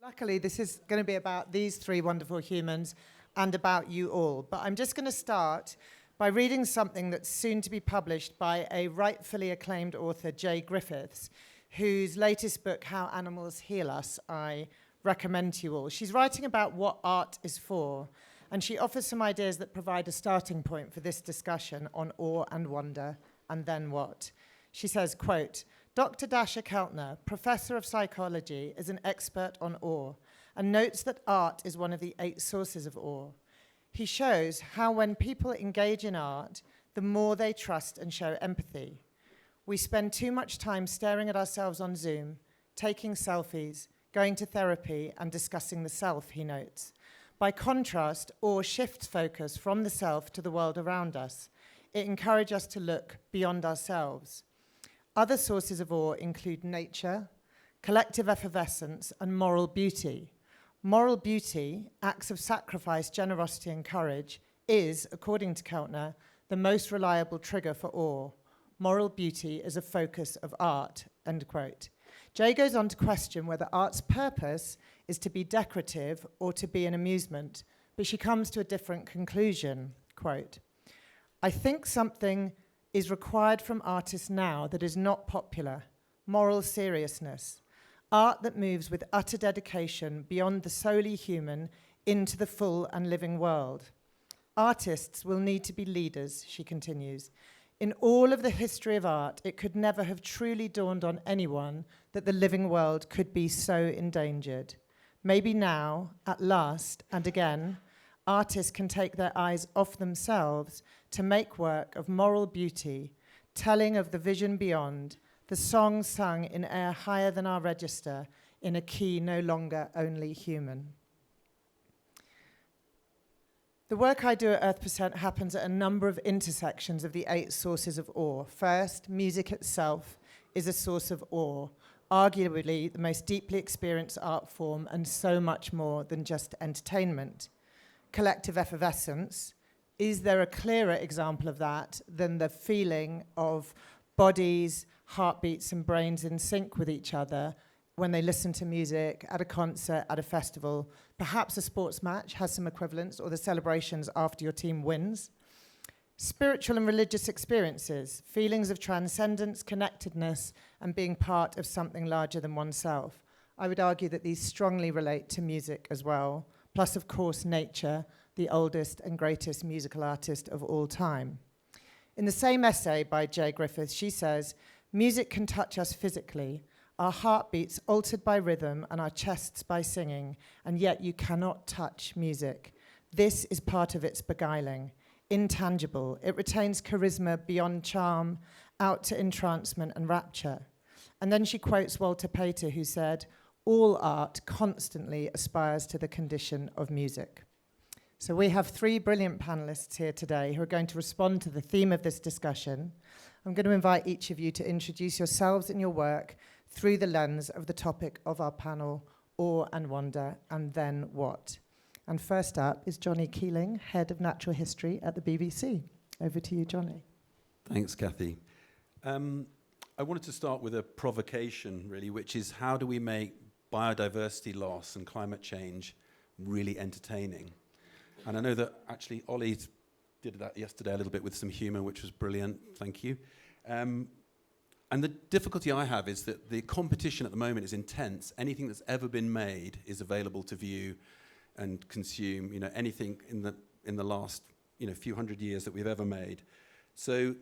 Luckily, this is going to be about these three wonderful humans and about you all. But I'm just going to start by reading something that's soon to be published by a rightfully acclaimed author, Jay Griffiths, whose latest book, How Animals Heal Us, I recommend to you all. She's writing about what art is for, and she offers some ideas that provide a starting point for this discussion on awe and wonder, and then what? She says, quote, Dr. Dasha Keltner, professor of psychology, is an expert on awe and notes that art is one of the 8 sources of awe. He shows how when people engage in art, the more they trust and show empathy. We spend too much time staring at ourselves on Zoom, taking selfies, going to therapy, and discussing the self, he notes. By contrast, awe shifts focus from the self to the world around us. It encourages us to look beyond ourselves. Other sources of awe include nature, collective effervescence, and moral beauty. Moral beauty, acts of sacrifice, generosity, and courage, is, according to Keltner, the most reliable trigger for awe. Moral beauty is a focus of art, end quote. Jay goes on to question whether art's purpose is to be decorative or to be an amusement, but she comes to a different conclusion, quote, I think something is required from artists now that is not popular, moral seriousness, art that moves with utter dedication beyond the solely human into the full and living world. Artists will need to be leaders, she continues. In all of the history of art, it could never have truly dawned on anyone that the living world could be so endangered. Maybe now, at last, and again, artists can take their eyes off themselves to make work of moral beauty, telling of the vision beyond, the songs sung in air higher than our register, in a key no longer only human. The work I do at EarthPercent happens at a number of intersections of the 8 sources of awe. First, music itself is a source of awe, arguably the most deeply experienced art form and so much more than just entertainment. Collective effervescence, is there a clearer example of that than the feeling of bodies, heartbeats, and brains in sync with each other when they listen to music at a concert, at a festival? Perhaps a sports match has some equivalents, or the celebrations after your team wins. Spiritual and religious experiences, feelings of transcendence, connectedness, and being part of something larger than oneself. I would argue that these strongly relate to music as well. Plus, of course, nature, the oldest and greatest musical artist of all time. In the same essay by Jay Griffiths, she says, music can touch us physically, our heartbeats altered by rhythm and our chests by singing, and yet you cannot touch music. This is part of its beguiling, intangible. It retains charisma beyond charm, out to entrancement and rapture. And then she quotes Walter Pater, who said, all art constantly aspires to the condition of music. So we have 3 brilliant panelists here today who are going to respond to the theme of this discussion. I'm going to invite each of you to introduce yourselves and your work through the lens of the topic of our panel, awe and wonder, and then what? And first up is Jonny Keeling, Head of Natural History at the BBC. Over to you, Jonny. Thanks, Cathy. I wanted to start with a provocation, really, which is how do we make biodiversity loss and climate change really entertaining? And I know that actually Ollie did that yesterday a little bit with some humour, which was brilliant. Thank you. And the difficulty I have is that the competition at the moment is intense. Anything that's ever been made is available to view and consume. You know, anything in the last few hundred years that we've ever made. So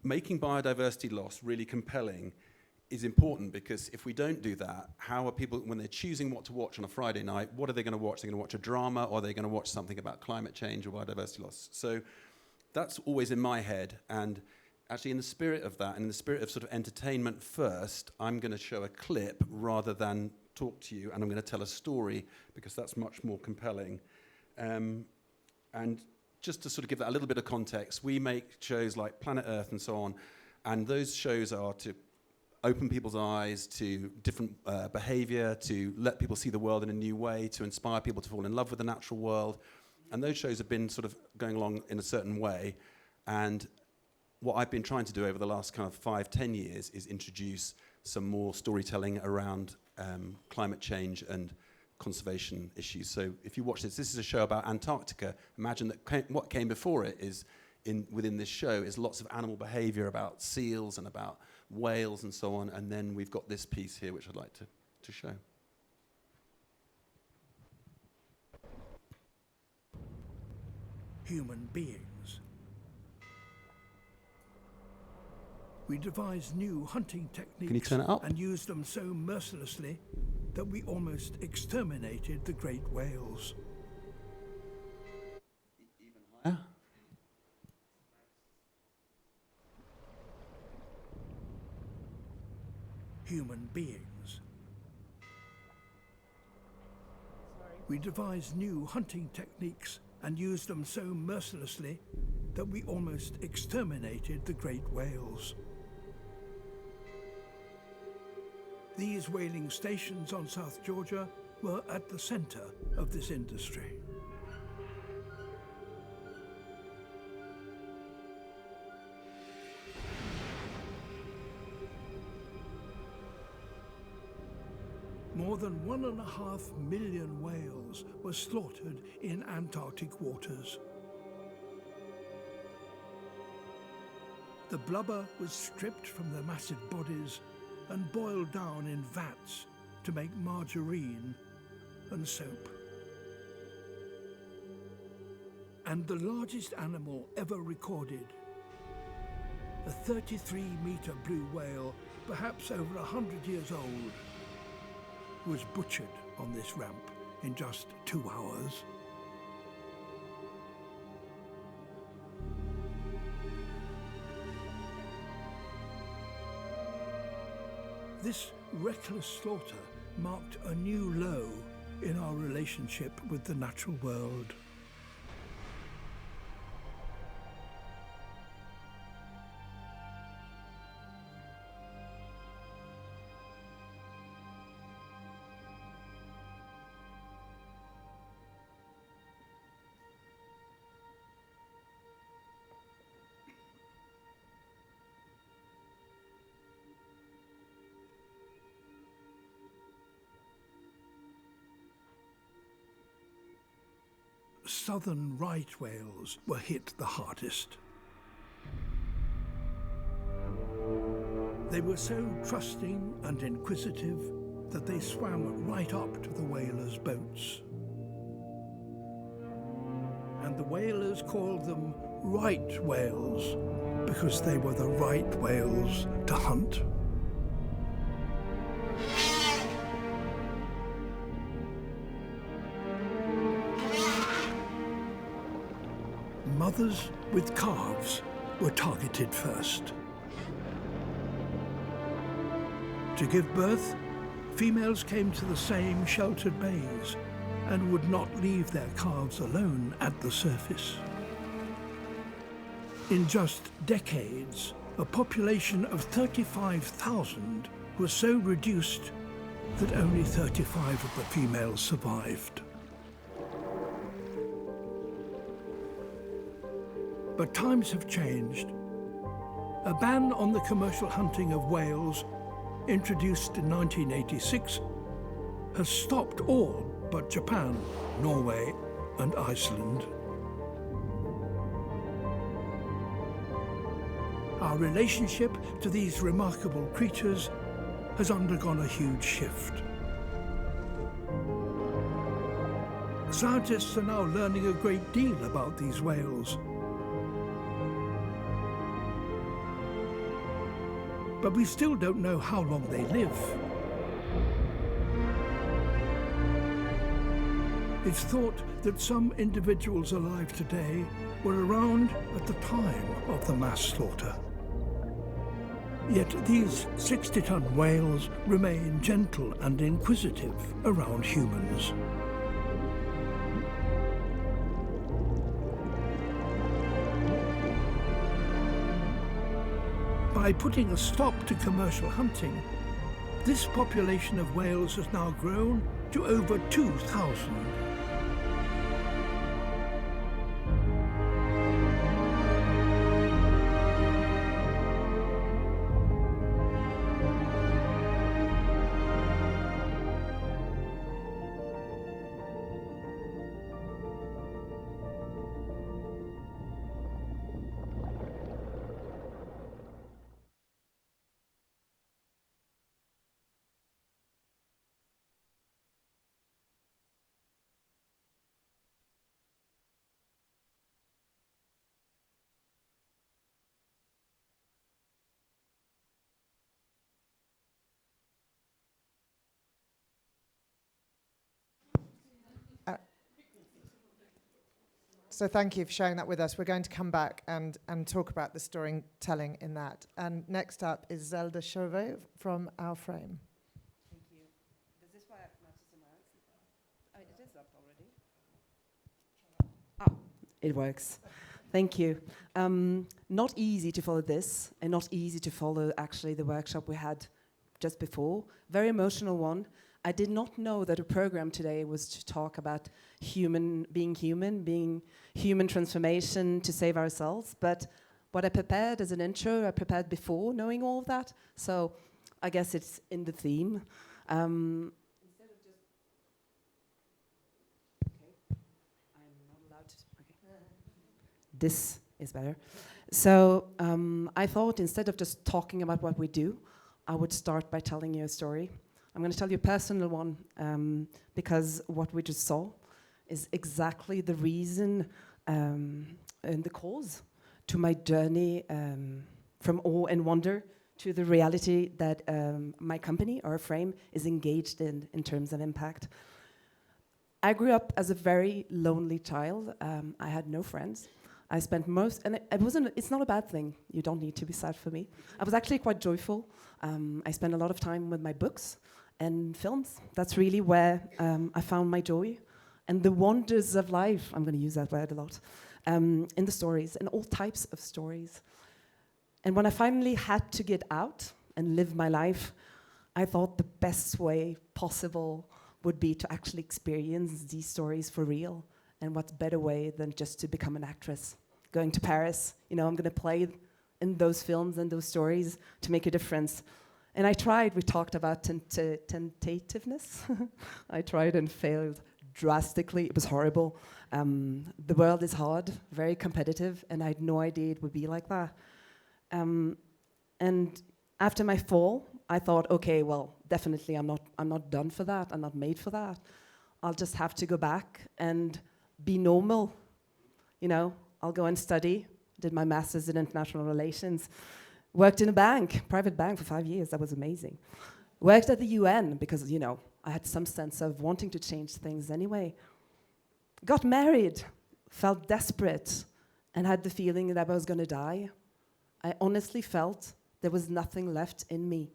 making biodiversity loss really compelling is important, because if we don't do that, how are people, when they're choosing what to watch on a Friday night, what are they going to watch? They're going to watch a drama, or are they going to watch something about climate change or biodiversity loss? So that's always in my head. And actually, in the spirit of that, and in the spirit of sort of entertainment first, I'm going to show a clip rather than talk to you, and I'm going to tell a story, because that's much more compelling. And just to sort of give that a little bit of context, we make shows like Planet Earth and so on, and those shows are to open people's eyes to different behavior, to let people see the world in a new way, to inspire people to fall in love with the natural world. And those shows have been sort of going along in a certain way. And what I've been trying to do over the last kind of 5-10 years is introduce some more storytelling around climate change and conservation issues. So if you watch this is a show about Antarctica. Imagine that what came before it is within this show is lots of animal behavior about seals and about whales and so on, and then we've got this piece here which I'd like to show. Human beings. We devised new hunting techniques Can you turn it up? and used them so mercilessly that we almost exterminated the great whales. Even higher. Human beings. We devised new hunting techniques and used them so mercilessly that we almost exterminated the great whales. These whaling stations on South Georgia were at the center of this industry. More than 1.5 million whales were slaughtered in Antarctic waters. The blubber was stripped from their massive bodies and boiled down in vats to make margarine and soap. And the largest animal ever recorded, a 33-meter blue whale, perhaps over 100 years old, was butchered on this ramp in just 2 hours. This reckless slaughter marked a new low in our relationship with the natural world. Southern right whales were hit the hardest. They were so trusting and inquisitive that they swam right up to the whalers' boats. And the whalers called them right whales because they were the right whales to hunt. Mothers with calves were targeted first. To give birth, females came to the same sheltered bays and would not leave their calves alone at the surface. In just decades, a population of 35,000 was so reduced that only 35 of the females survived. But times have changed. A ban on the commercial hunting of whales, introduced in 1986, has stopped all but Japan, Norway, and Iceland. Our relationship to these remarkable creatures has undergone a huge shift. Scientists are now learning a great deal about these whales. But we still don't know how long they live. It's thought that some individuals alive today were around at the time of the mass slaughter. Yet these 60-ton whales remain gentle and inquisitive around humans. By putting a stop to commercial hunting, this population of whales has now grown to over 2,000. So thank you for sharing that with us. We're going to come back and talk about the storytelling in that. And next up is Zelda Chauvet from OurFrame. Thank you. Does this work? Not somewhere else? Oh, it is up already. Oh, it works. Thank you. Not easy to follow this, and not easy to follow actually the workshop we had just before. Very emotional one. I did not know that a program today was to talk about being human transformation to save ourselves. But what I prepared as an intro, I prepared before knowing all of that. So I guess it's in the theme. Instead of just... Okay, I'm not allowed to... Okay. This is better. So I thought instead of just talking about what we do, I would start by telling you a story. I'm going to tell you a personal one because what we just saw is exactly the reason and the cause to my journey from awe and wonder to the reality that my company, OurFrame, is engaged in terms of impact. I grew up as a very lonely child. I had no friends. I spent and it's not a bad thing. You don't need to be sad for me. I was actually quite joyful. I spent a lot of time with my books and films. That's really where I found my joy and the wonders of life. I'm going to use that word a lot. In the stories, and all types of stories. And when I finally had to get out and live my life, I thought the best way possible would be to actually experience these stories for real. And what's better way than just to become an actress, going to Paris. I'm going to play in those films and those stories to make a difference. And I tried. We talked about tentativeness. I tried and failed drastically. It was horrible. The world is hard, very competitive, and I had no idea it would be like that. And after my fall, I thought, okay, well, definitely I'm not done for that. I'm not made for that. I'll just have to go back and be normal. I'll go and study. Did my master's in international relations. Worked in a private bank for 5 years. That was amazing. Worked at the UN because, I had some sense of wanting to change things anyway. Got married, felt desperate, and had the feeling that I was going to die. I honestly felt there was nothing left in me.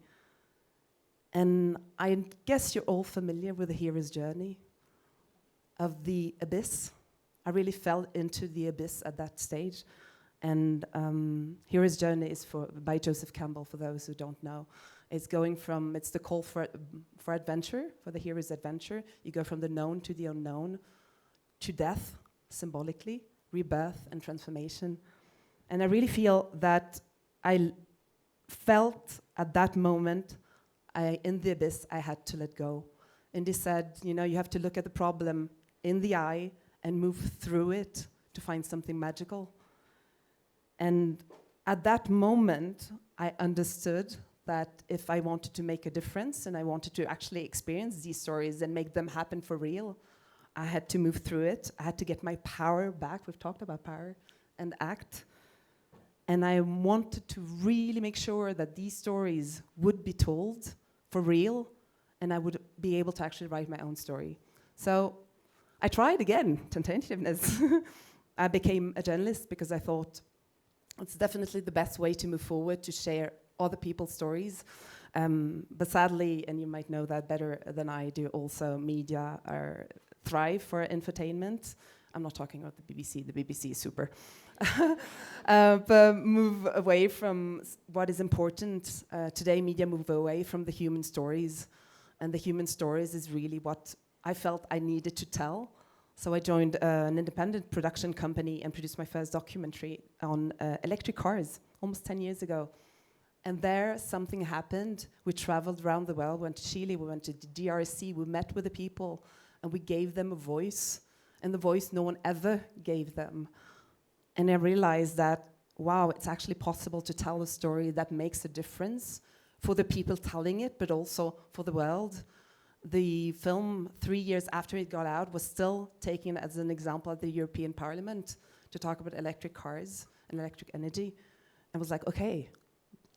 And I guess you're all familiar with the hero's journey of the abyss. I really fell into the abyss at that stage. And Hero's Journey is by Joseph Campbell, for those who don't know. It's the call for adventure, for the hero's adventure. You go from the known to the unknown, to death, symbolically, rebirth and transformation. And I really feel that I felt at that moment, in the abyss, I had to let go. And he said, you have to look at the problem in the eye and move through it to find something magical. And at that moment, I understood that if I wanted to make a difference and I wanted to actually experience these stories and make them happen for real, I had to move through it. I had to get my power back. We've talked about power and act. And I wanted to really make sure that these stories would be told for real and I would be able to actually write my own story. So I tried again, tentativeness. I became a journalist because I thought, it's definitely the best way to move forward, to share other people's stories. But sadly, and you might know that better than I do also, media thrive for entertainment. I'm not talking about the BBC. The BBC is super. But move away from what is important. Today, media move away from the human stories. And the human stories is really what I felt I needed to tell. So I joined an independent production company and produced my first documentary on electric cars almost 10 years ago. And there something happened. We traveled around the world, went to Chile, we went to the DRC, we met with the people, and we gave them a voice, and the voice no one ever gave them. And I realized that, wow, it's actually possible to tell a story that makes a difference for the people telling it, but also for the world. The film, 3 years after it got out, was still taken as an example at the European Parliament to talk about electric cars and electric energy. And was like, okay,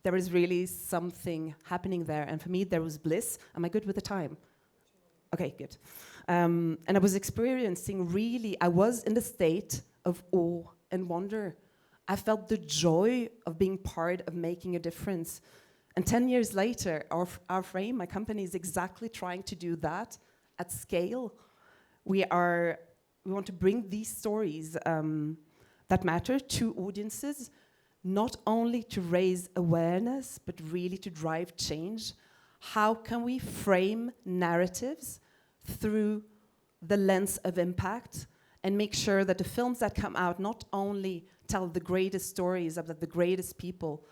there is really something happening there. And for me, there was bliss. Am I good with the time? Okay, good. And I was experiencing really, I was in the state of awe and wonder. I felt the joy of being part of making a difference. And 10 years later, OurFrame, my company, is exactly trying to do that at scale. We want to bring these stories that matter to audiences, not only to raise awareness, but really to drive change. How can we frame narratives through the lens of impact and make sure that the films that come out not only tell the greatest stories of the greatest people,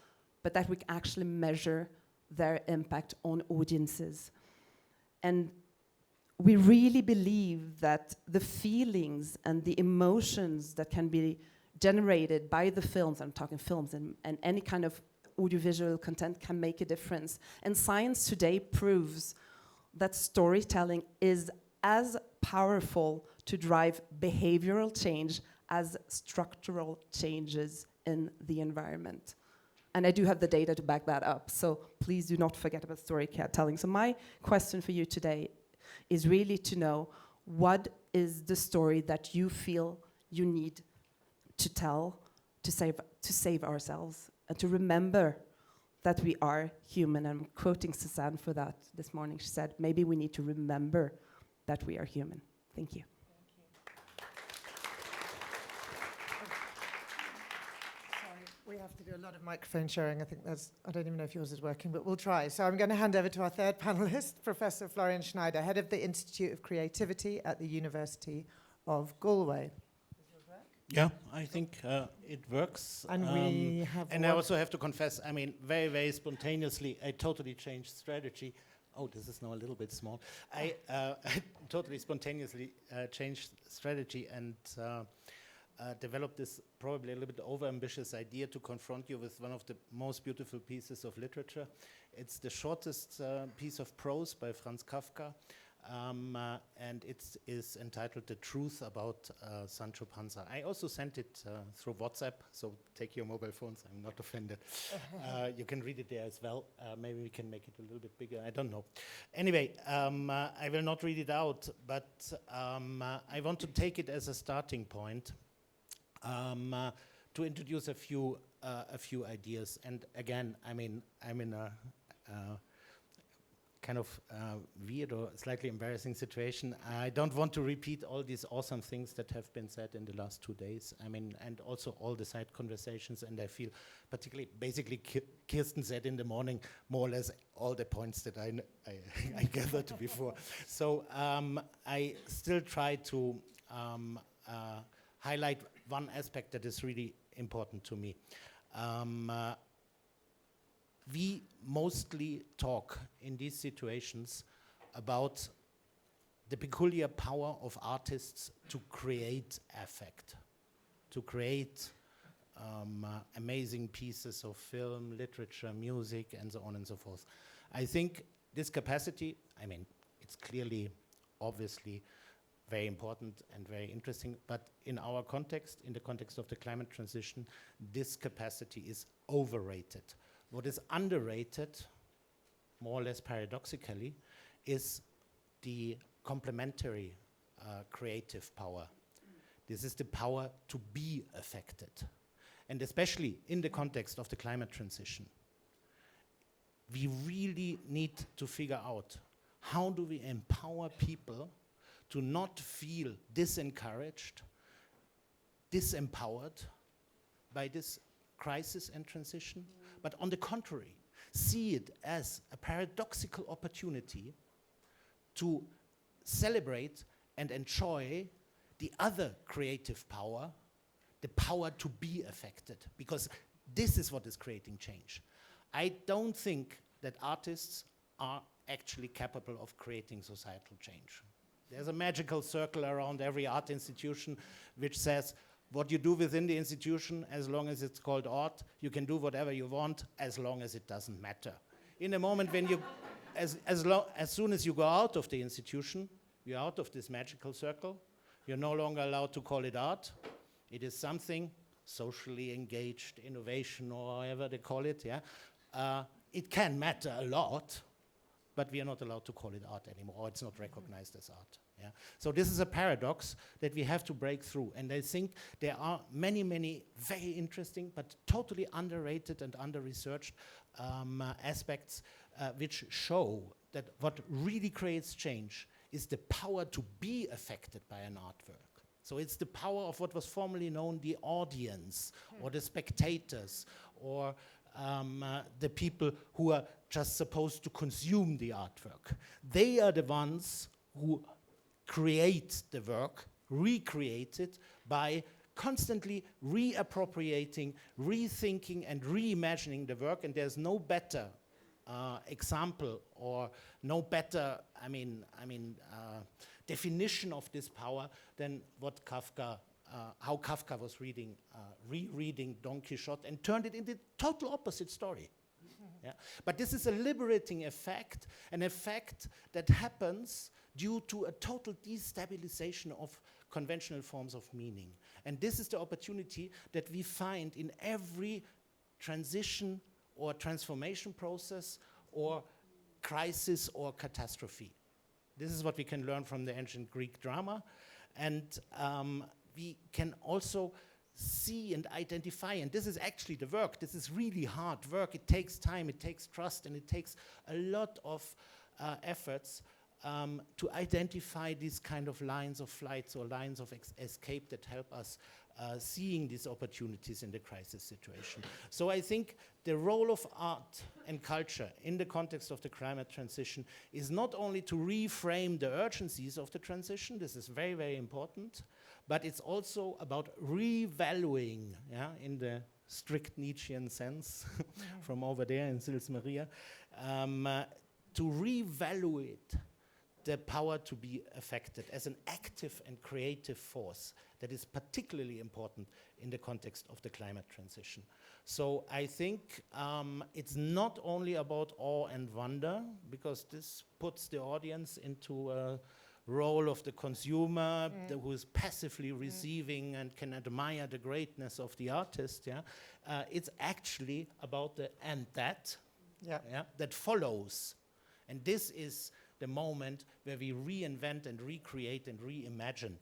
but that we can actually measure their impact on audiences. And we really believe that the feelings and the emotions that can be generated by the films, I'm talking films and any kind of audiovisual content, can make a difference. And science today proves that storytelling is as powerful to drive behavioral change as structural changes in the environment. And I do have the data to back that up, so please do not forget about storytelling. So my question for you today is really to know, what is the story that you feel you need to tell to save ourselves and to remember that we are human? I'm quoting Suzanne for that this morning. She said, maybe we need to remember that we are human. Thank you. We have to do a lot of microphone sharing. I think I don't even know if yours is working, but we'll try. So I'm going to hand over to our third panelist, Professor Florian Schneider, head of the Institute of Creativity at the University of Galway. Yeah, I think it works. And we have... And I also have to confess, I mean, very, very spontaneously, I totally changed strategy. Oh, this is now a little bit small. I totally spontaneously changed strategy and developed this probably a little bit overambitious idea to confront you with one of the most beautiful pieces of literature. It's the shortest piece of prose by Franz Kafka, and it is entitled The Truth About Sancho Panza. I also sent it through WhatsApp, so take your mobile phones, I'm not offended. You can read it there as well. Maybe we can make it a little bit bigger, I don't know. Anyway, I will not read it out, but I want to take it as a starting point to introduce a few ideas. And again, I mean, I'm in a kind of weird or slightly embarrassing situation. I don't want to repeat all these awesome things that have been said in the last 2 days. I mean, and also all the side conversations. And I feel particularly, basically, Kirsten said in the morning more or less all the points that I gathered before. So I still try to highlight one aspect that is really important to me. We mostly talk in these situations about the peculiar power of artists to create affect, to create amazing pieces of film, literature, music, and so on and so forth. I think this capacity, I mean, it's clearly, obviously, very important and very interesting, but in our context, in the context of the climate transition, this capacity is overrated. What is underrated, more or less paradoxically, is the complementary creative power. This is the power to be affected. And especially in the context of the climate transition, we really need to figure out, how do we empower people to not feel disencouraged, disempowered by this crisis and transition, but on the contrary, see it as a paradoxical opportunity to celebrate and enjoy the other creative power, the power to be affected, because this is what is creating change. I don't think that artists are actually capable of creating societal change. There's a magical circle around every art institution which says, what you do within the institution, as long as it's called art, you can do whatever you want, as long as it doesn't matter. In the moment when you, as soon as you go out of the institution, you're out of this magical circle, you're no longer allowed to call it art. It is something socially engaged, innovation, or however they call it, yeah. It can matter a lot, but we are not allowed to call it art anymore, or it's not recognized as art. Yeah? So this is a paradox that we have to break through. And I think there are many, many very interesting but totally underrated and under-researched aspects which show that what really creates change is the power to be affected by an artwork. So it's the power of what was formerly known the audience, or the spectators, or the people who are just supposed to consume the artwork. They are the ones who create the work, recreate it by constantly reappropriating, rethinking, and reimagining the work. And there's no better example or no better, definition of this power than what Kafka, how Kafka was rereading Don Quixote and turned it into the total opposite story. Yeah? But this is a liberating effect, an effect that happens due to a total destabilization of conventional forms of meaning. And this is the opportunity that we find in every transition or transformation process or crisis or catastrophe. This is what we can learn from the ancient Greek drama. And we can also see and identify, and this is actually the work. This is really hard work. It takes time, it takes trust, and it takes a lot of efforts to identify these kind of lines of flights or lines of escape that help us seeing these opportunities in the crisis situation. So I think the role of art and culture in the context of the climate transition is not only to reframe the urgencies of the transition, this is very, very important, but it's also about revaluing, in the strict Nietzschean sense, from over there in Sils Maria, to reevaluate the power to be affected as an active and creative force that is particularly important in the context of the climate transition. So I think it's not only about awe and wonder, because this puts the audience into a role of the consumer who is passively receiving and can admire the greatness of the artist. It's actually about the and that that follows. And this is the moment where we reinvent and recreate and reimagine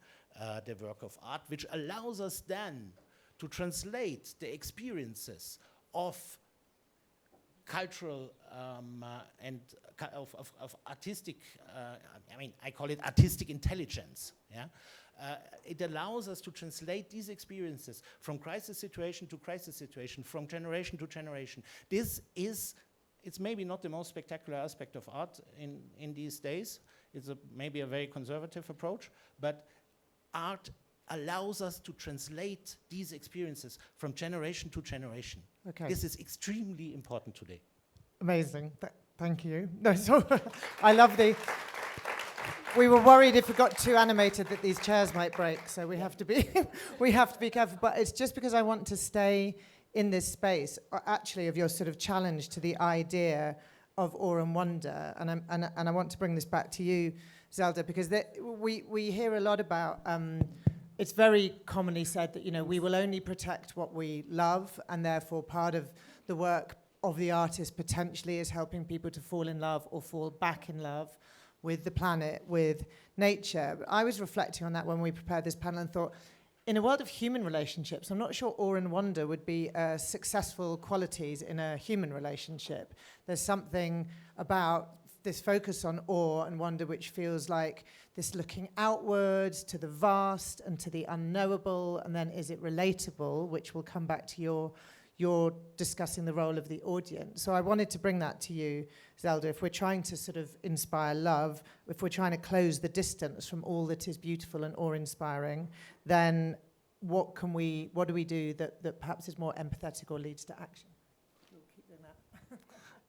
the work of art, which allows us then to translate the experiences of cultural and of artistic, I call it artistic intelligence. It allows us to translate these experiences from crisis situation to crisis situation, from generation to generation. It's maybe not the most spectacular aspect of art in these days. It's maybe a very conservative approach, but art allows us to translate these experiences from generation to generation. Okay. This is extremely important today. Amazing. Thank you. No, so I love we were worried if it got too animated that these chairs might break, so we have to be we have to be careful. But it's just because I want to stay in this space, actually, of your sort of challenge to the idea of awe and wonder. And I want to bring this back to you, Zelda, because we hear a lot about, it's very commonly said that, we will only protect what we love, and therefore part of the work of the artist potentially is helping people to fall in love or fall back in love with the planet, with nature. But I was reflecting on that when we prepared this panel and thought, in a world of human relationships, I'm not sure awe and wonder would be successful qualities in a human relationship. There's something about this focus on awe and wonder which feels like this looking outwards to the vast and to the unknowable, and then is it relatable, which will come back to your discussing the role of the audience. So I wanted to bring that to you, Zelda. If we're trying to sort of inspire love, if we're trying to close the distance from all that is beautiful and awe-inspiring, then what do we do that perhaps is more empathetic or leads to action? We'll keep doing that.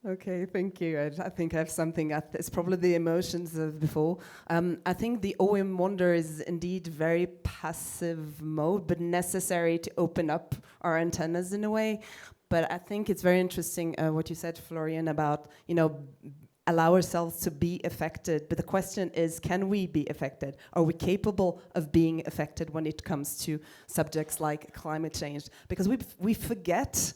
Okay, thank you. I think I have something. It's probably the emotions of before. I think the awe and wonder is indeed very passive mode, but necessary to open up our antennas in a way. But I think it's very interesting what you said, Florian, about, allow ourselves to be affected. But the question is, can we be affected? Are we capable of being affected when it comes to subjects like climate change? Because we forget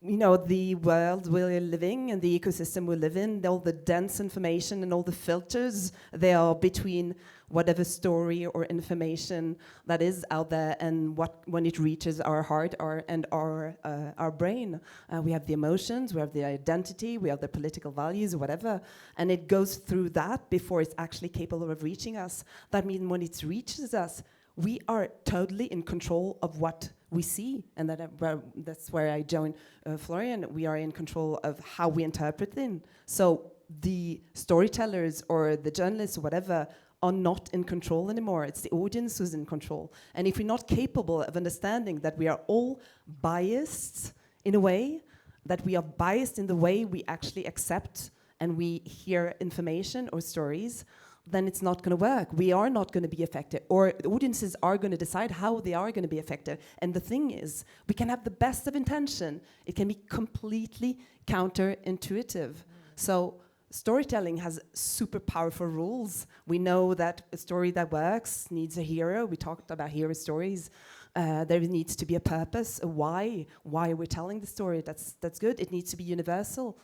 you know, the world we're living and the ecosystem we live in, all the dense information and all the filters they are between whatever story or information that is out there and when it reaches our heart and our brain. We have the emotions, we have the identity, we have the political values, whatever, and it goes through that before it's actually capable of reaching us. That means when it reaches us, we are totally in control of what we see, and that's where I join Florian. We are in control of how we interpret things. So the storytellers or the journalists or whatever are not in control anymore. It's the audience who's in control. And if we're not capable of understanding that we are all biased in a way, that we are biased in the way we actually accept and we hear information or stories, then it's not going to work. We are not going to be affected, or the audiences are going to decide how they are going to be affected. And the thing is, we can have the best of intention. It can be completely counterintuitive. So storytelling has super powerful rules. We know that a story that works needs a hero. We talked about hero stories. There needs to be a purpose, a why we're telling the story. That's good. It needs to be universal.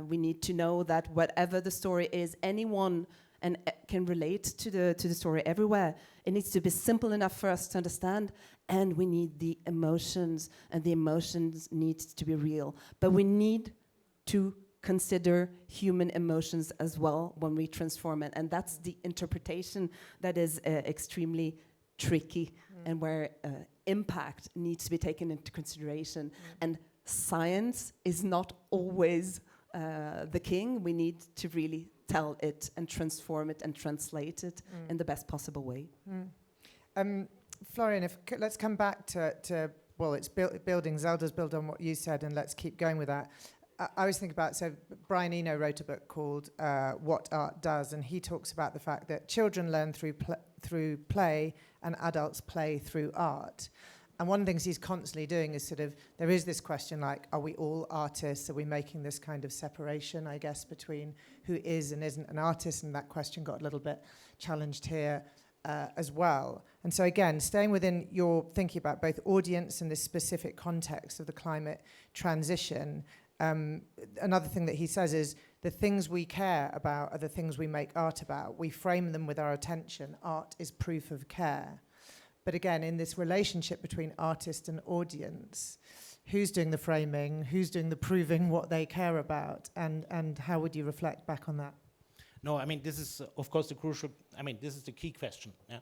We need to know that whatever the story is, anyone can relate to the story everywhere. It needs to be simple enough for us to understand, and we need the emotions, and the emotions need to be real. But we need to consider human emotions as well when we transform it, and that's the interpretation that is extremely tricky, and where impact needs to be taken into consideration. And science is not always the king. We need to really tell it and transform it and translate it in the best possible way. Florian, let's come back to well, it's building, Zelda's build on what you said, and let's keep going with that. I was thinking about, so Brian Eno wrote a book called What Art Does, and he talks about the fact that children learn through play and adults play through art. And one of the things he's constantly doing is sort of, there is this question like, are we all artists? Are we making this kind of separation, I guess, between who is and isn't an artist? And that question got a little bit challenged here as well. And so again, staying within your thinking about both audience and this specific context of the climate transition, another thing that he says is the things we care about are the things we make art about. We frame them with our attention. Art is proof of care. But again, in this relationship between artist and audience, who's doing the framing, who's doing the proving what they care about, and how would you reflect back on that? No, I mean, this is, of course, the crucial, I mean, this is the key question. Yeah?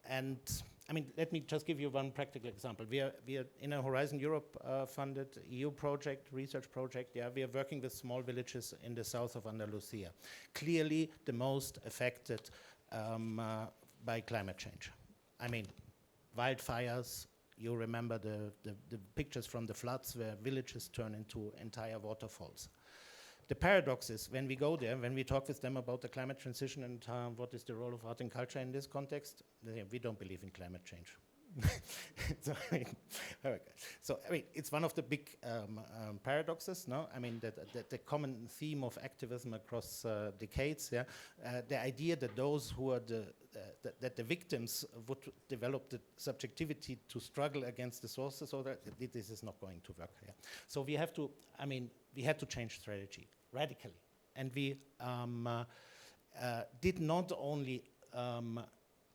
And, I mean, let me just give you one practical example. We are in a Horizon Europe funded EU project, research project. Yeah, we are working with small villages in the south of Andalusia, clearly the most affected by climate change. I mean, wildfires, you remember the pictures from the floods where villages turn into entire waterfalls. The paradox is, when we go there, when we talk with them about the climate transition and what is the role of art and culture in this context, they say, we don't believe in climate change. So, I mean, it's one of the big paradoxes, no? I mean, the common theme of activism across decades, yeah? The idea that those who are that the victims would develop the subjectivity to struggle against the sources, so that this is not going to work. Yeah? So we have to, I mean, we had to change strategy radically. And we did not only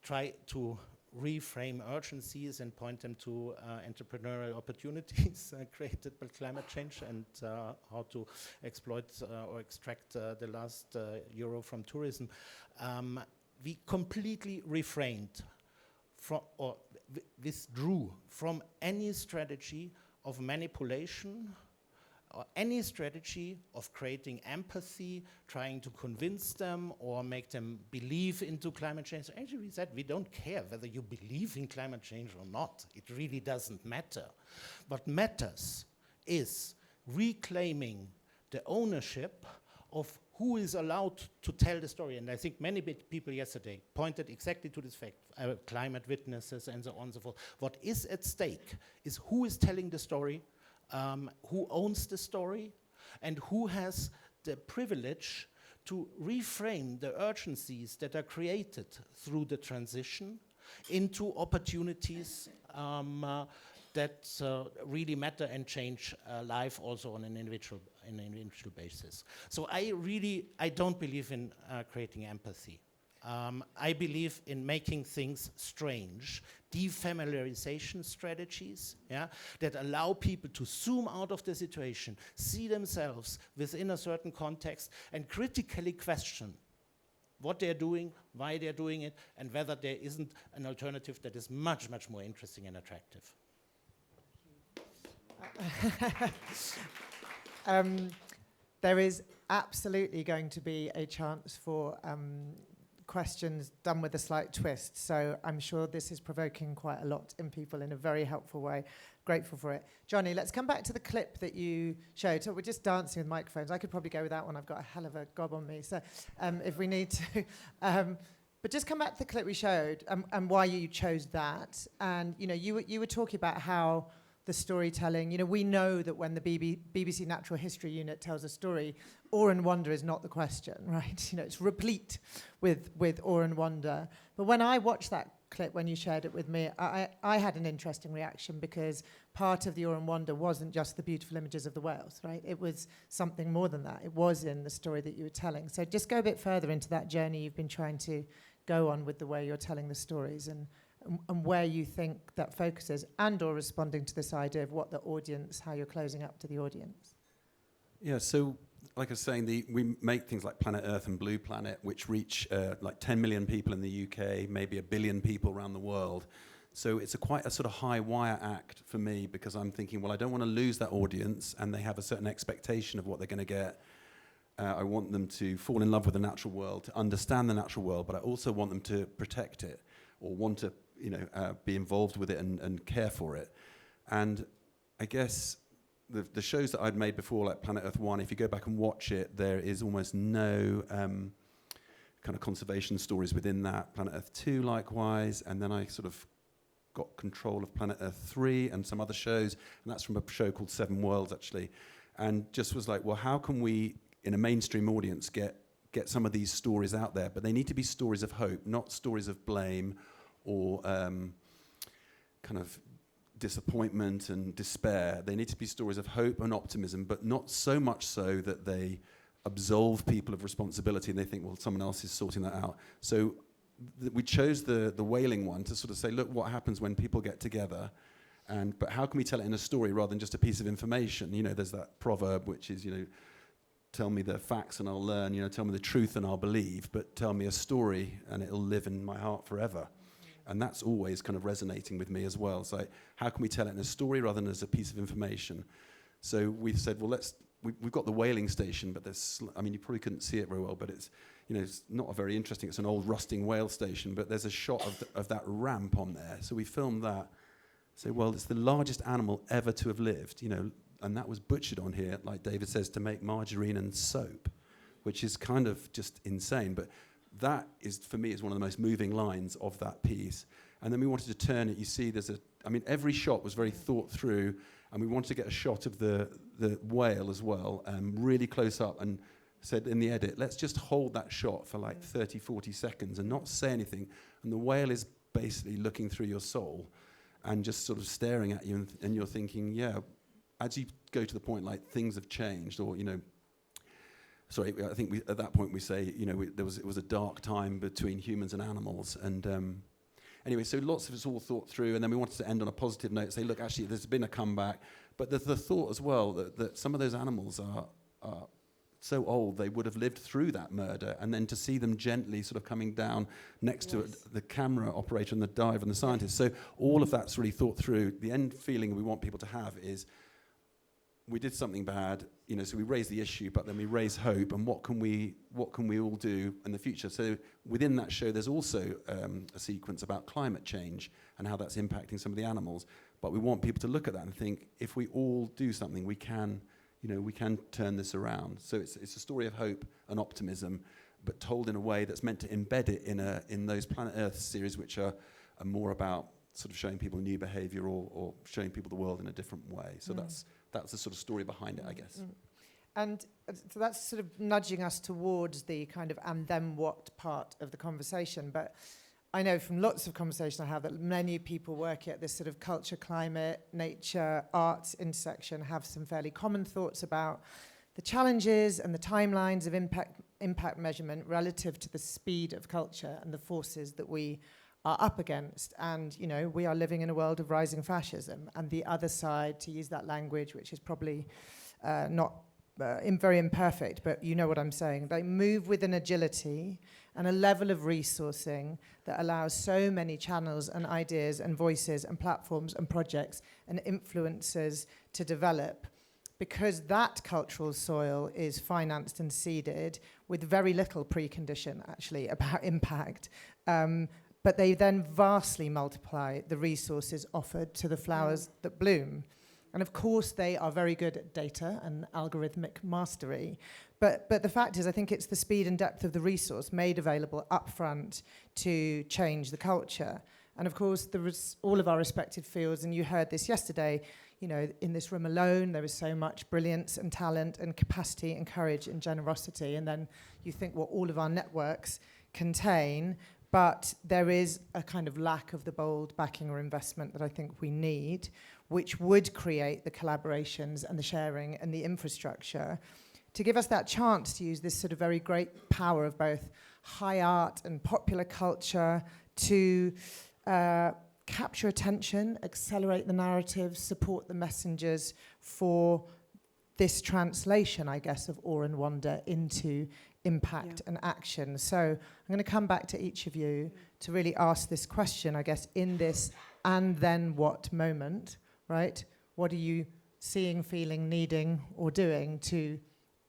try to reframe urgencies and point them to entrepreneurial opportunities created by climate change and how to exploit or extract the last euro from tourism. We completely refrained from or withdrew from any strategy of manipulation or any strategy of creating empathy, trying to convince them or make them believe into climate change. So actually we said we don't care whether you believe in climate change or not. It really doesn't matter. What matters is reclaiming the ownership of who is allowed to tell the story. And I think many people yesterday pointed exactly to this fact, climate witnesses and so on and so forth. What is at stake is who is telling the story, who owns the story, and who has the privilege to reframe the urgencies that are created through the transition into opportunities that really matter and change life also on an individual basis. So I don't believe in creating empathy. I believe in making things strange, defamiliarization strategies, that allow people to zoom out of the situation, see themselves within a certain context, and critically question what they're doing, why they're doing it, and whether there isn't an alternative that is much, much more interesting and attractive. There is absolutely going to be a chance for questions done with a slight twist. So I'm sure this is provoking quite a lot in people in a very helpful way. Grateful for it. Jonny, let's come back to the clip that you showed. So we're just dancing with microphones. I could probably go with that one. I've got a hell of a gob on me. So if we need to. But just come back to the clip we showed and why you chose that. And, you know, you were talking about how the storytelling, you know, we know that when the BBC Natural History Unit tells a story, awe and wonder is not the question, right? You know, it's replete with awe and wonder. But when I watched that clip, when you shared it with me, I had an interesting reaction because part of the awe and wonder wasn't just the beautiful images of the whales, right? It was something more than that. It was in the story that you were telling. So just go a bit further into that journey you've been trying to go on with the way you're telling the stories and where you think that focuses and or responding to this idea of what the audience, how you're closing up to the audience. Yeah, so like I was saying, we make things like Planet Earth and Blue Planet, which reach like 10 million people in the UK, maybe 1 billion people around the world. So it's quite a sort of high wire act for me because I'm thinking, well, I don't want to lose that audience and they have a certain expectation of what they're going to get. I want them to fall in love with the natural world, to understand the natural world, but I also want them to protect it or want to, you know, be involved with it and care for it. And I guess the shows that I'd made before, like Planet Earth 1, if you go back and watch it, there is almost no kind of conservation stories within that. Planet Earth 2 likewise, and then I sort of got control of Planet Earth 3 and some other shows, and that's from a show called Seven Worlds, actually. And just was like, well, how can we, in a mainstream audience, get some of these stories out there? But they need to be stories of hope, not stories of blame or kind of disappointment and despair. They need to be stories of hope and optimism, but not so much so that they absolve people of responsibility and they think, well, someone else is sorting that out. So we chose the whaling one to sort of say, look, what happens when people get together, but how can we tell it in a story rather than just a piece of information? You know, there's that proverb which is, you know, tell me the facts and I'll learn, you know, tell me the truth and I'll believe, but tell me a story and it'll live in my heart forever. And that's always kind of resonating with me as well. So how can we tell it in a story rather than as a piece of information? So we said, well, we've got the whaling station, but I mean, you probably couldn't see it very well, but it's, you know, it's not a very interesting, it's an old rusting whale station, but there's a shot of that ramp on there. So we filmed that. So, well, it's the largest animal ever to have lived, you know, and that was butchered on here, like David says, to make margarine and soap, which is kind of just insane. But that is, for me, is one of the most moving lines of that piece. And then we wanted to turn it. You see, every shot was very thought through, and we wanted to get a shot of the whale as well, really close up, and said in the edit, let's just hold that shot for like 30, 40 seconds and not say anything. And the whale is basically looking through your soul and just sort of staring at you, and you're thinking, yeah, as you go to the point, like, things have changed, or, you know, sorry, I think at that point we say, you know, it was a dark time between humans and animals. And anyway, so lots of it's all thought through. And then we wanted to end on a positive note, say, look, actually, there's been a comeback. But there's the thought as well that some of those animals are so old, they would have lived through that murder. And then to see them gently sort of coming down next to the camera operator and the diver and the scientist. So all of that's really thought through. The end feeling we want people to have is, we did something bad, you know, so we raise the issue, but then we raise hope, and what can we all do in the future? So within that show, there's also a sequence about climate change and how that's impacting some of the animals. But we want people to look at that and think, if we all do something, we can turn this around. So it's a story of hope and optimism, but told in a way that's meant to embed it in those Planet Earth series, which are more about sort of showing people new behaviour or showing people the world in a different way. So that's the sort of story behind it, I guess. And so that's sort of nudging us towards the kind of and then what part of the conversation. But I know from lots of conversations I have that many people working at this sort of culture, climate, nature, arts intersection have some fairly common thoughts about the challenges and the timelines of impact measurement relative to the speed of culture and the forces that we are up against. And, you know, we are living in a world of rising fascism, and the other side, to use that language, which is probably not very imperfect, but you know what I'm saying. They move with an agility and a level of resourcing that allows so many channels and ideas and voices and platforms and projects and influencers to develop, because that cultural soil is financed and seeded with very little precondition, actually, about impact. But they then vastly multiply the resources offered to the flowers that bloom. And of course, they are very good at data and algorithmic mastery. But the fact is, I think it's the speed and depth of the resource made available upfront to change the culture. And of course, there is all of our respective fields, and you heard this yesterday, you know, in this room alone, there is so much brilliance and talent and capacity and courage and generosity. And then you think what all of our networks contain, but there is a kind of lack of the bold backing or investment that I think we need, which would create the collaborations and the sharing and the infrastructure to give us that chance to use this sort of very great power of both high art and popular culture to capture attention, accelerate the narrative, support the messengers for this translation, I guess, of awe and wonder into impact and action. So I'm going to come back to each of you to really ask this question, I guess, in this and then what moment, right? What are you seeing, feeling, needing, or doing to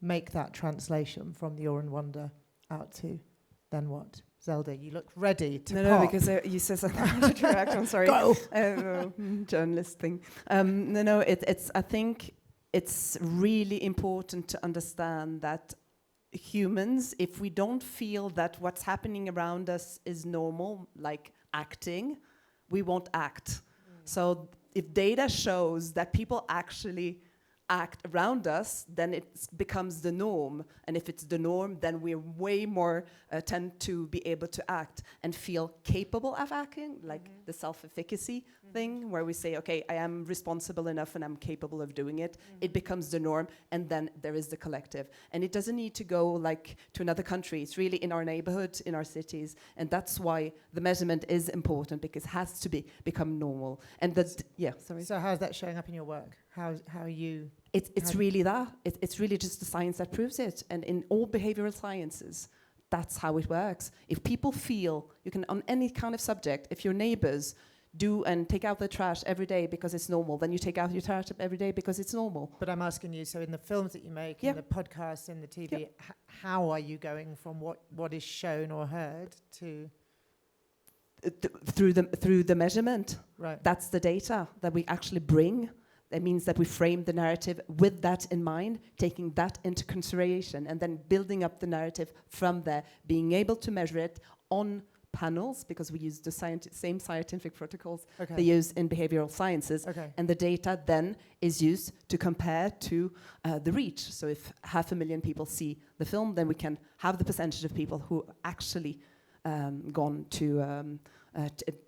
make that translation from the awe and wonder out to then what? Zelda, you look ready to No, because you said something to interact. I'm sorry. Go. Journalist thing. It's. I think it's really important to understand that humans, if we don't feel that what's happening around us is normal, like acting, we won't act. So if data shows that people actually act around us, then it becomes the norm. And if it's the norm, then we're way more tend to be able to act and feel capable of acting, like the self-efficacy thing, where we say, okay, I am responsible enough and I'm capable of doing it. It becomes the norm, and then there is the collective. And it doesn't need to go like to another country. It's really in our neighborhood, in our cities. And that's why the measurement is important, because it has to become normal. And So how's that showing up in your work? How are you? It's really that. It's really just the science that proves it. And in all behavioral sciences, that's how it works. If people feel, you can, on any kind of subject, if your neighbors do and take out the trash every day because it's normal, then you take out your trash every day because it's normal. But I'm asking you, so in the films that you make, in the podcasts, in the TV, how are you going from what is shown or heard to... Through the measurement. Right. That's the data that we actually bring. That means that we frame the narrative with that in mind, taking that into consideration, and then building up the narrative from there, being able to measure it on panels, because we use the same scientific protocols they use in behavioral sciences, and the data then is used to compare to the reach. So if 500,000 people see the film, then we can have the percentage of people who actually gone to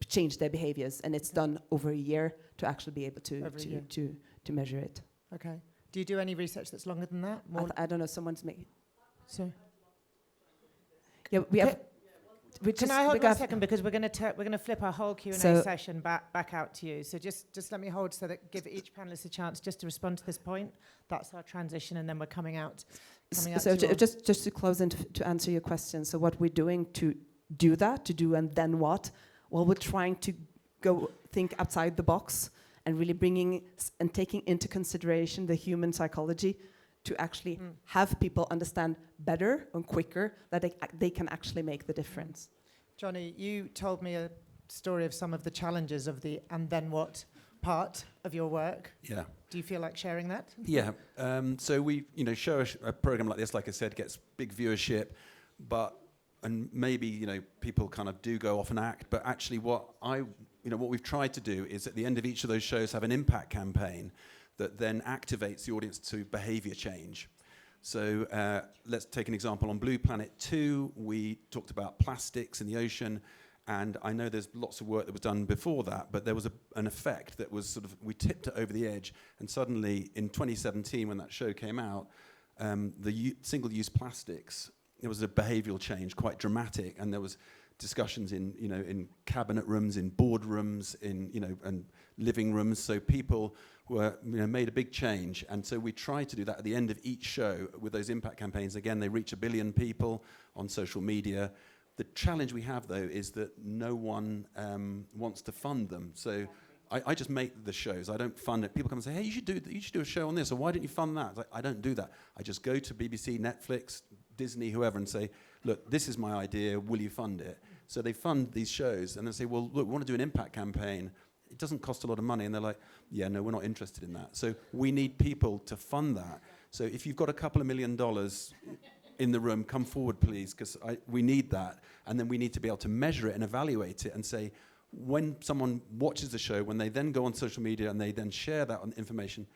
change their behaviors, and it's done over a year to actually be able to measure it. Okay. Do you do any research that's longer than that? I don't know. Someone's making. So. Yeah, we have. Can I hold 1 second, because we're going to flip our whole Q&A session back out to you. So just let me hold, so that give each panelist a chance just to respond to this point. That's our transition, and then we're coming out. Just to close and to answer your question. So what we're doing to do that, and then what? Well, we're trying to go think outside the box and really bringing and taking into consideration the human psychology to actually have people understand better and quicker that they can actually make the difference. Jonny, you told me a story of some of the challenges of the and then what part of your work. Yeah. Do you feel like sharing that? Yeah. So we, show a program like this, like I said, gets big viewership, and maybe, people kind of do go off and act, but actually what we've tried to do is at the end of each of those shows have an impact campaign that then activates the audience to behavior change. So let's take an example. On Blue Planet 2, we talked about plastics in the ocean, And I know there's lots of work that was done before that, but there was an effect that was sort of, we tipped it over the edge, and suddenly in 2017 when that show came out, single-use plastics, there was a behavioural change, quite dramatic, and there was discussions in cabinet rooms, in boardrooms, and living rooms, so people were, made a big change. And so we tried to do that at the end of each show with those impact campaigns. Again, they reach 1 billion people on social media. The challenge we have, though, is that no one wants to fund them. So I just make the shows. I don't fund it. People come and say, hey, you should do a show on this, or why don't you fund that? I don't do that. I just go to BBC, Netflix, Disney, whoever, and say, look, this is my idea. Will you fund it? So they fund these shows, and they say, well, look, we want to do an impact campaign. It doesn't cost a lot of money. And they're like, yeah, no, we're not interested in that. So we need people to fund that. So if you've got a couple of $1 million in the room, come forward, please, because we need that. And then we need to be able to measure it and evaluate it and say, when someone watches the show, when they then go on social media and they then share that information,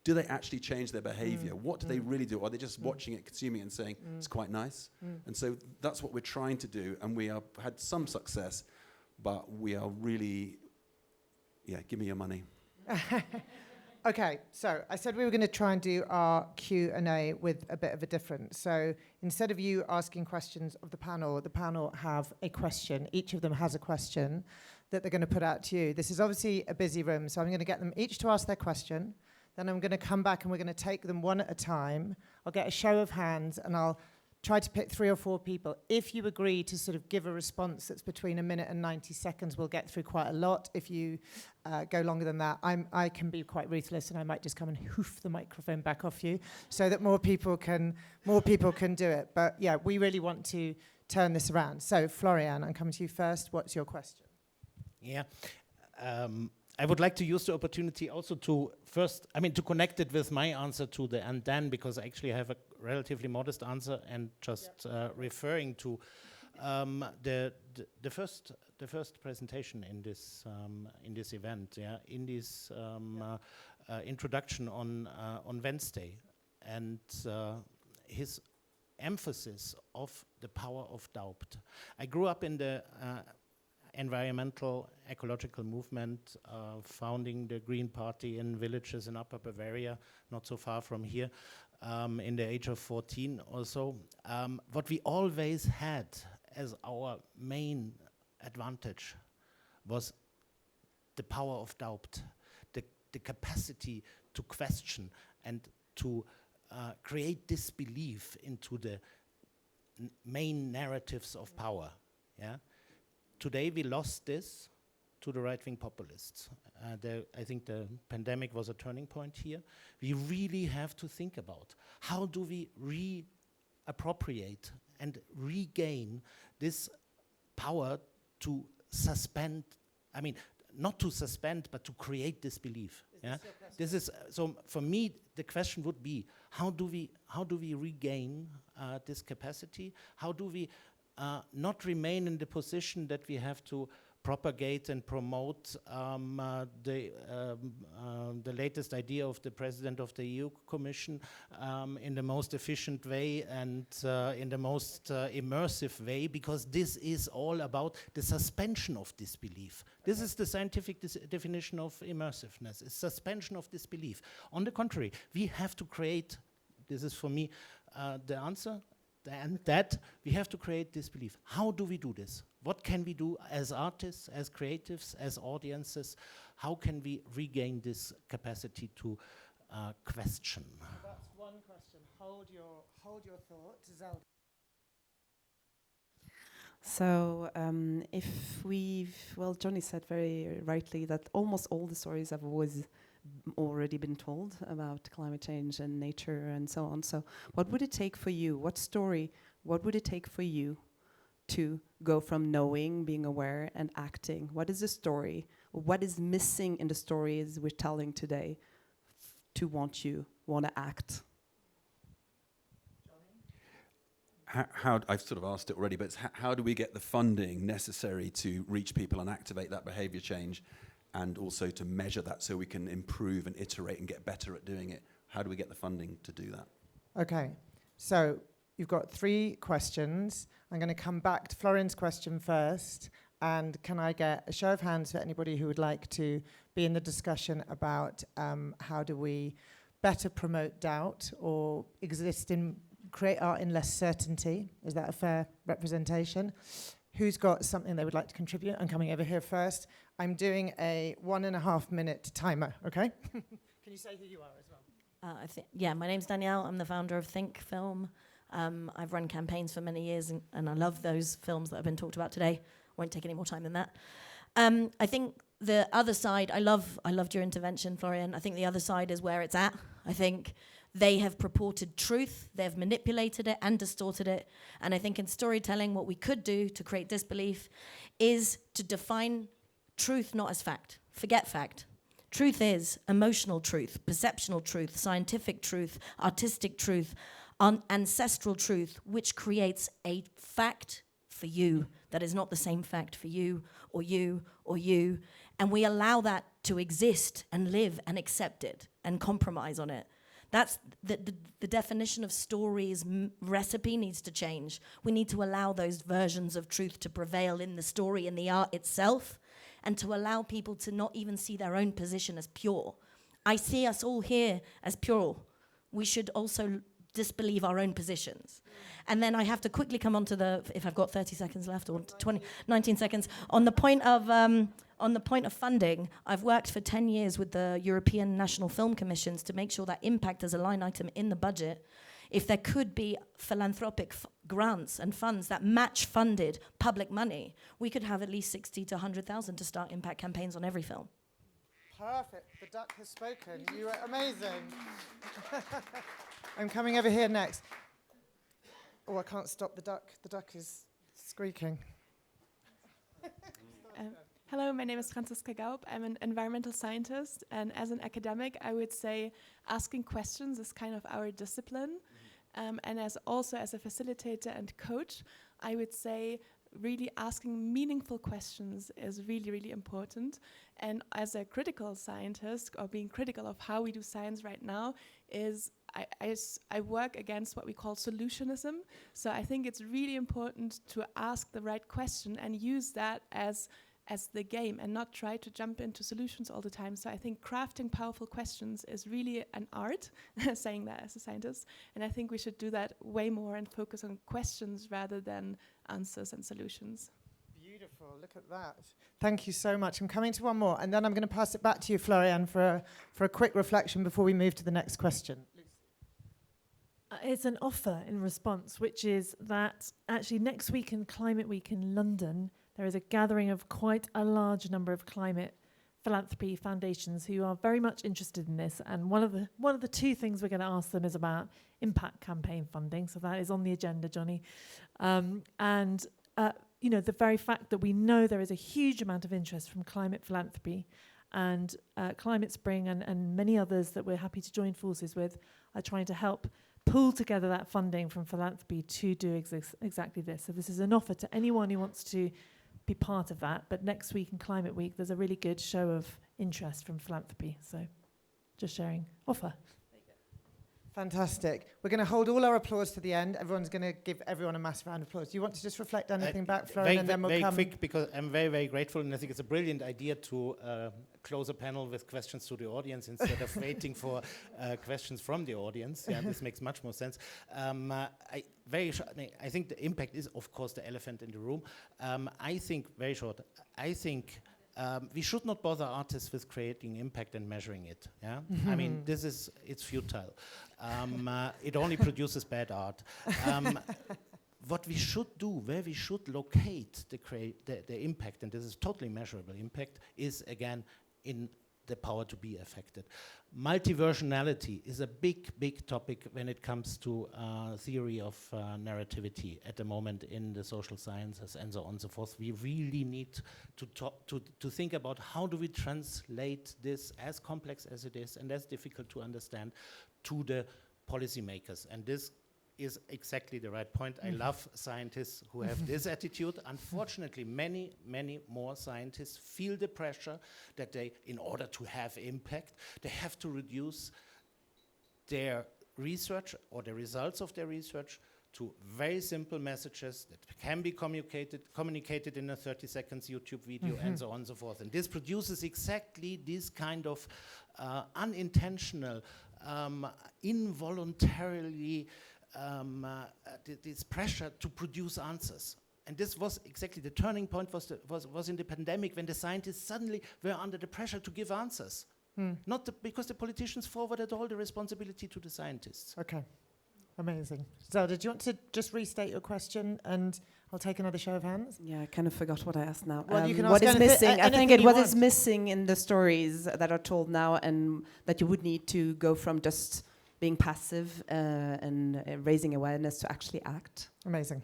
do they actually change their behavior? What do they really do? Are they just watching it, consuming it, and saying, it's quite nice? And so that's what we're trying to do, and we have had some success, but we are really, give me your money. Okay, so I said we were going to try and do our Q&A with a bit of a difference. So instead of you asking questions of the panel have a question. Each of them has a question that they're going to put out to you. This is obviously a busy room, so I'm going to get them each to ask their question. Then I'm going to come back and we're going to take them one at a time. I'll get a show of hands and I'll try to pick 3 or 4 people. If you agree to sort of give a response that's between 1 minute and 90 seconds, we'll get through quite a lot. If you go longer than that, I can be quite ruthless and I might just come and hoof the microphone back off you so that more people can do it. But yeah, we really want to turn this around. So Florian, I'm coming to you first. What's your question? Yeah. I would like to use the opportunity also to to connect it with my answer to the and then, because I actually have a relatively modest answer, and just referring to the first presentation in this event, in this introduction on Wednesday, and his emphasis of the power of doubt. I grew up in the environmental ecological movement, founding the Green Party in villages in Upper Bavaria, not so far from here, in the age of 14 or so. What we always had as our main advantage was the power of doubt, the capacity to question and to create disbelief into the main narratives of power. Today we lost this to the right-wing populists. I think the pandemic was a turning point here. We really have to think about how do we reappropriate and regain this power to suspend, not to suspend, but to create disbelief. This is so for me the question would be, how do we regain this capacity? How do we not remain in the position that we have to propagate and promote the latest idea of the President of the EU Commission in the most efficient way and in the most immersive way, because this is all about the suspension of disbelief. This is the scientific definition of immersiveness, it's suspension of disbelief. On the contrary, we have to create, this is for me the answer, and that we have to create disbelief. How do we do this? What can we do as artists, as creatives, as audiences? How can we regain this capacity to question? That's one question. Hold your thought, Zelda. So Jonny said very rightly that almost all the stories have always already been told about climate change and nature and so on. So what would it take for you? What would it take for you to go from knowing, being aware, and acting? What is the story? What is missing in the stories we're telling today to want to act? I've sort of asked it already, but it's how do we get the funding necessary to reach people and activate that behavior change, and also to measure that so we can improve and iterate and get better at doing it? How do we get the funding to do that? Okay, so you've got 3 questions. I'm going to come back to Florian's question first, And can I get a show of hands for anybody who would like to be in the discussion about how do we better promote doubt or create art in less certainty? Is that a fair representation? Who's got something they would like to contribute? I'm coming over here first. I'm doing a 1.5 minute timer, okay? Can you say who you are as well? My name's Danielle. I'm the founder of Think Film. I've run campaigns for many years, and I love those films that have been talked about today. Won't take any more time than that. I think the other side, I loved your intervention, Florian. I think the other side is where it's at. I think they have purported truth, they've manipulated it and distorted it. And I think in storytelling, what we could do to create disbelief is to define truth not as fact. Forget fact. Truth is emotional truth, perceptual truth, scientific truth, artistic truth, ancestral truth, which creates a fact for you that is not the same fact for you or you or you. And we allow that to exist and live and accept it and compromise on it. That's the definition of story's recipe needs to change. We need to allow those versions of truth to prevail in the story and the art itself, and to allow people to not even see their own position as pure. I see us all here as pure. We should also disbelieve our own positions. And then I have to quickly come on to if I've got 30 seconds left, or 19 seconds, on the point of funding. I've worked for 10 years with the European National Film Commissions to make sure that impact as a line item in the budget. If there could be philanthropic grants and funds that match funded public money, we could have at least 60 to 100,000 to start impact campaigns on every film. Perfect. The duck has spoken. You are amazing. I'm coming over here next. Oh, I can't stop the duck. The duck is squeaking. Hello, my name is Franziska Gaub. I'm an environmental scientist, and as an academic, I would say asking questions is kind of our discipline. And as a facilitator and coach, I would say really asking meaningful questions is really, really important. And as a critical scientist, or being critical of how we do science right now, is I work against what we call solutionism. So I think it's really important to ask the right question and use that as the game, and not try to jump into solutions all the time. So I think crafting powerful questions is really an art, saying that as a scientist. And I think we should do that way more and focus on questions rather than answers and solutions. Beautiful, look at that. Thank you so much. I'm coming to one more, and then I'm going to pass it back to you, Florian, for a quick reflection before we move to the next question. It's an offer in response, which is that actually next week in Climate Week in London, there is a gathering of quite a large number of climate philanthropy foundations who are very much interested in this. And one of the two things we're going to ask them is about impact campaign funding. So that is on the agenda, Jonny. The very fact that we know there is a huge amount of interest from climate philanthropy, and Climate Spring and many others that we're happy to join forces with are trying to help pull together that funding from philanthropy to do exactly this. So this is an offer to anyone who wants to be part of that. But next week in Climate Week, there's a really good show of interest from philanthropy. So just sharing. Offer. Fantastic. We're going to hold all our applause to the end. Everyone's going to give everyone a massive round of applause. Do you want to just reflect anything back, Florian, and then we'll come... Very quick, because I'm very, very grateful, and I think it's a brilliant idea to close a panel with questions to the audience instead of waiting for questions from the audience. Yeah, this makes much more sense. I think the impact is, of course, the elephant in the room. I think we should not bother artists with creating impact and measuring it. Yeah, I mean, it's futile. It only produces bad art. What we should do, where we should locate the impact, and this is totally measurable impact, is again in the power to be affected. Multiversionality is a big, big topic when it comes to theory of narrativity at the moment in the social sciences and so on and so forth. We really need to think about how do we translate this, as complex as it is and as difficult to understand, to the policymakers. And this is exactly the right point. I love scientists who have this attitude. Unfortunately, many, many more scientists feel the pressure that they, in order to have impact, they have to reduce their research or the results of their research to very simple messages that can be communicated in a 30 seconds YouTube video and so on and so forth. And this produces exactly this kind of unintentional, involuntarily, this pressure to produce answers. And this was exactly the turning point was in the pandemic, when the scientists suddenly were under the pressure to give answers. Not because the politicians forwarded all the responsibility to the scientists. Okay, amazing. Zelda, do you want to just restate your question, and I'll take another show of hands? Yeah, I kind of forgot what I asked now. Well, you can what ask is missing? I think anything what you is want. missing in the stories that are told now, and that you would need to go from just being passive and raising awareness to actually act. Amazing.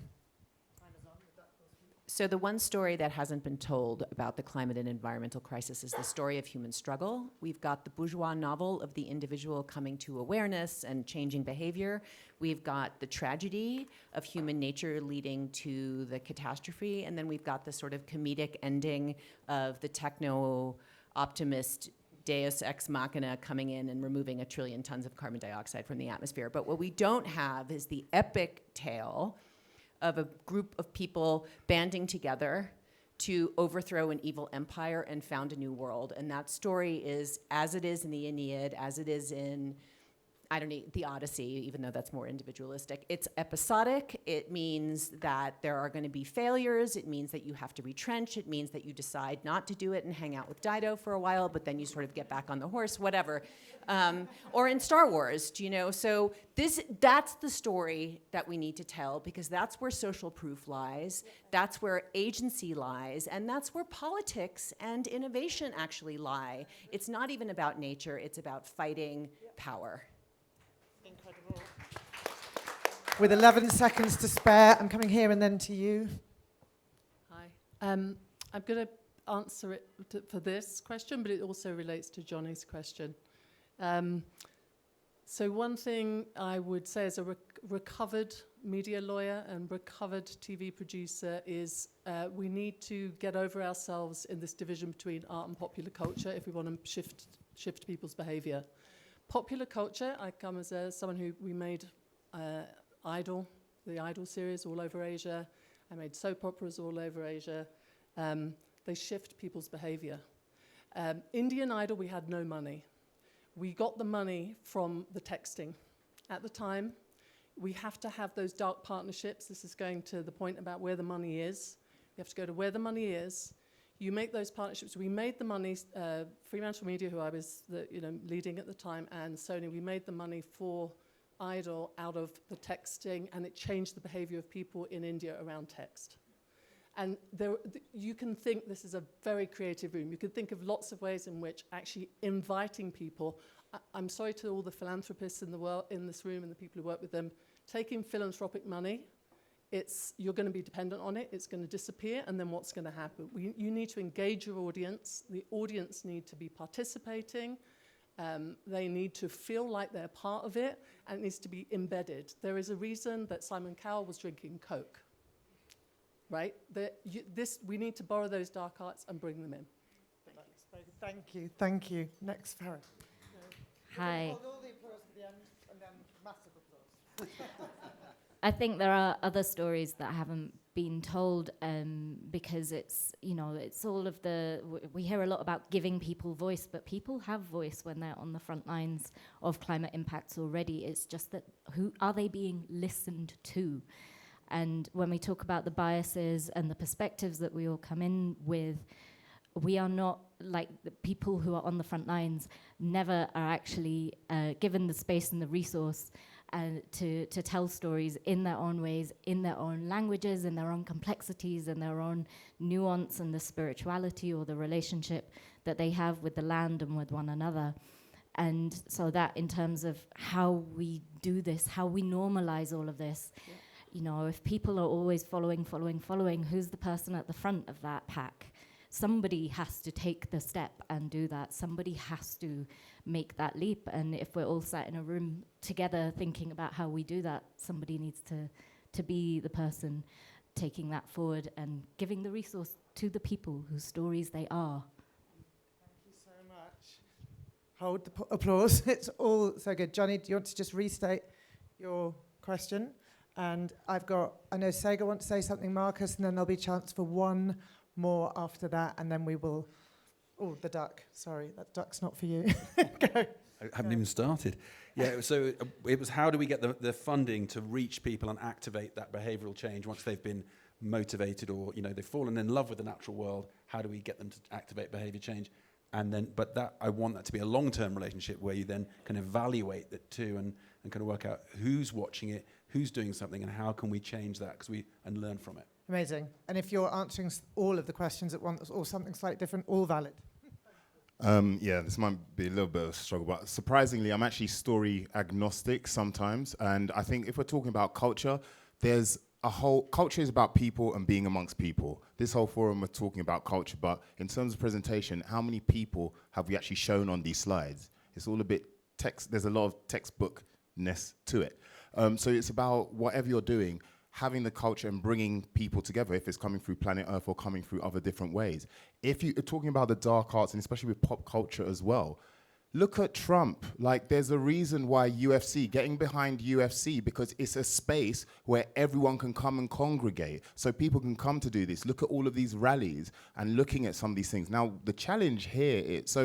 So the one story that hasn't been told about the climate and environmental crisis is the story of human struggle. We've got the bourgeois novel of the individual coming to awareness and changing behavior. We've got the tragedy of human nature leading to the catastrophe. And then we've got the sort of comedic ending of the techno-optimist Deus ex machina coming in and removing 1 trillion tons of carbon dioxide from the atmosphere. But what we don't have is the epic tale of a group of people banding together to overthrow an evil empire and found a new world. And that story is, as it is in the Aeneid, as it is in, I don't know, the Odyssey, even though that's more individualistic. It's episodic. It means that there are going to be failures. It means that you have to retrench. It means that you decide not to do it and hang out with Dido for a while, but then you sort of get back on the horse, whatever. Or in Star Wars, do you know? So that's the story that we need to tell, because that's where social proof lies. That's where agency lies. And that's where politics and innovation actually lie. It's not even about nature. It's about fighting power. Incredible. With 11 seconds to spare, I'm coming here and then to you. Hi. I'm going to answer it for this question, but it also relates to Jonny's question. So one thing I would say as a recovered media lawyer and recovered TV producer is we need to get over ourselves in this division between art and popular culture if we want to shift people's behavior. Popular culture, I come as someone who we made Idol, the Idol series all over Asia. I made soap operas all over Asia. They shift people's behavior. Indian Idol, we had no money. We got the money from the texting. At the time, we have to have those dark partnerships. This is going to the point about where the money is. We have to go to where the money is. You make those partnerships. We made the money, Fremantle Media, who I was leading at the time, and Sony, we made the money for Idol out of the texting, and it changed the behavior of people in India around text. And you can think this is a very creative room. You can think of lots of ways in which actually inviting people. I'm sorry to all the philanthropists in the world, in this room, and the people who work with them, taking philanthropic money. You're going to be dependent on it. It's going to disappear, and then what's going to happen? You need to engage your audience. The audience need to be participating. They need to feel like they're part of it, and it needs to be embedded. There is a reason that Simon Cowell was drinking Coke. Right? We need to borrow those dark arts and bring them in. Thank you. Next, Farah. Hi. Hold all the applause to the end, and then massive applause. I think there are other stories that haven't been told because it's all of we hear a lot about giving people voice, but people have voice when they're on the front lines of climate impacts already. It's just that who are they being listened to? And when we talk about the biases and the perspectives that we all come in with, we are not like the people who are on the front lines never are actually given the space and the resource to tell stories in their own ways, in their own languages, in their own complexities, and their own nuance and the spirituality or the relationship that they have with the land and with one another. And so that in terms of how we do this, how we normalize all of this, if people are always following, who's the person at the front of that pack? Somebody has to take the step and do that. Somebody has to make that leap. And if we're all sat in a room together thinking about how we do that, somebody needs to be the person taking that forward and giving the resource to the people whose stories they are. Thank you so much. Hold the applause. It's all so good. Jonny, do you want to just restate your question? And I know Sega wants to say something, Marcus, and then there'll be a chance for one more after that, and then we will... Oh, the duck. Sorry, that duck's not for you. Go. I haven't even started. Yeah, so it was how do we get the funding to reach people and activate that behavioural change once they've been motivated or, they've fallen in love with the natural world. How do we get them to activate behaviour change? And then, I want that to be a long-term relationship where you then can evaluate it too and kind of work out who's watching it, who's doing something, and how can we change that and learn from it. Amazing. And if you're answering all of the questions at once or something slightly different, all valid. Yeah, this might be a little bit of a struggle, but surprisingly, I'm actually story agnostic sometimes. And I think if we're talking about culture, culture is about people and being amongst people. This whole forum we're talking about culture, but in terms of presentation, how many people have we actually shown on these slides? It's all a bit there's a lot of textbookness to it. So it's about whatever you're doing, having the culture and bringing people together, if it's coming through Planet Earth or coming through other different ways. If you're talking about the dark arts, and especially with pop culture as well, look at Trump. Like, there's a reason why getting behind UFC, because it's a space where everyone can come and congregate. So people can come to do this. Look at all of these rallies and looking at some of these things. Now, the challenge here is,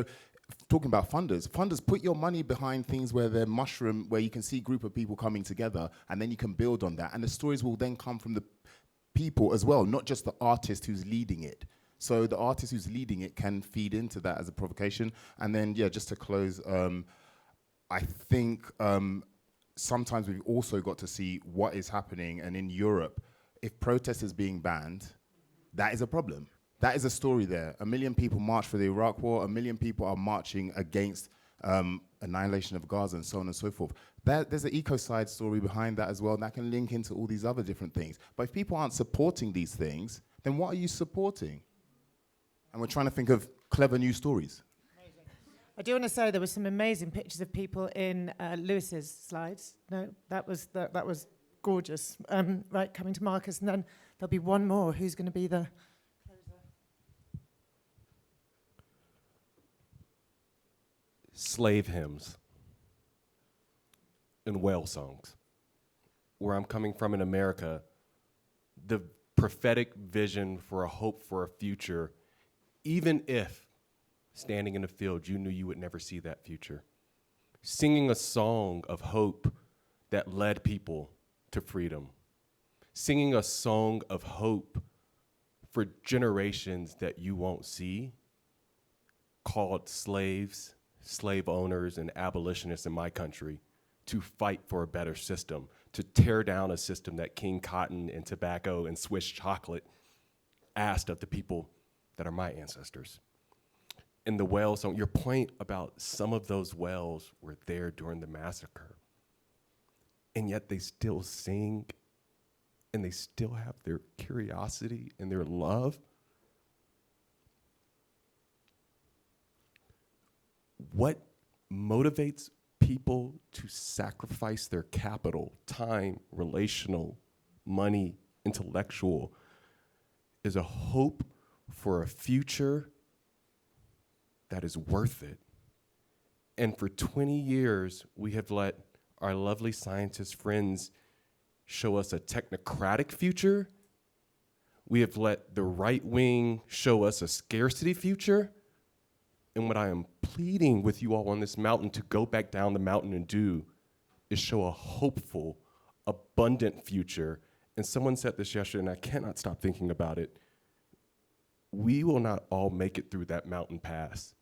talking about funders, put your money behind things where they're mushroom, where you can see a group of people coming together, and then you can build on that. And the stories will then come from the people as well, not just the artist who's leading it. So the artist who's leading it can feed into that as a provocation. And then, just to close, I think sometimes we've also got to see what is happening. And in Europe, if protest is being banned, that is a problem. That is a story there. 1 million people marched for the Iraq War. 1 million people are marching against annihilation of Gaza and so on and so forth. There's an ecocide story behind that as well, and that can link into all these other different things. But if people aren't supporting these things, then what are you supporting? And we're trying to think of clever new stories. Amazing. I do want to say there were some amazing pictures of people in Lewis's slides. No, that was gorgeous. Right, coming to Marcus, and then there'll be one more. Who's going to be the... Slave hymns and whale songs. Where I'm coming from in America, the prophetic vision for a hope for a future, even if standing in the field you knew you would never see that future. Singing a song of hope that led people to freedom. Singing a song of hope for generations that you won't see, called slaves, slave owners, and abolitionists in my country, to fight for a better system, to tear down a system that King Cotton and tobacco and Swiss chocolate asked of the people that are my ancestors. In the whale song, your point about some of those whales were there during the massacre, and yet they still sing, and they still have their curiosity and their love. What motivates people to sacrifice their capital, time, relational, money, intellectual, is a hope for a future that is worth it. And for 20 years, we have let our lovely scientist friends show us a technocratic future. We have let the right wing show us a scarcity future. And what I am pleading with you all on this mountain to go back down the mountain and do is show a hopeful, abundant future. And someone said this yesterday, and I cannot stop thinking about it. We will not all make it through that mountain pass.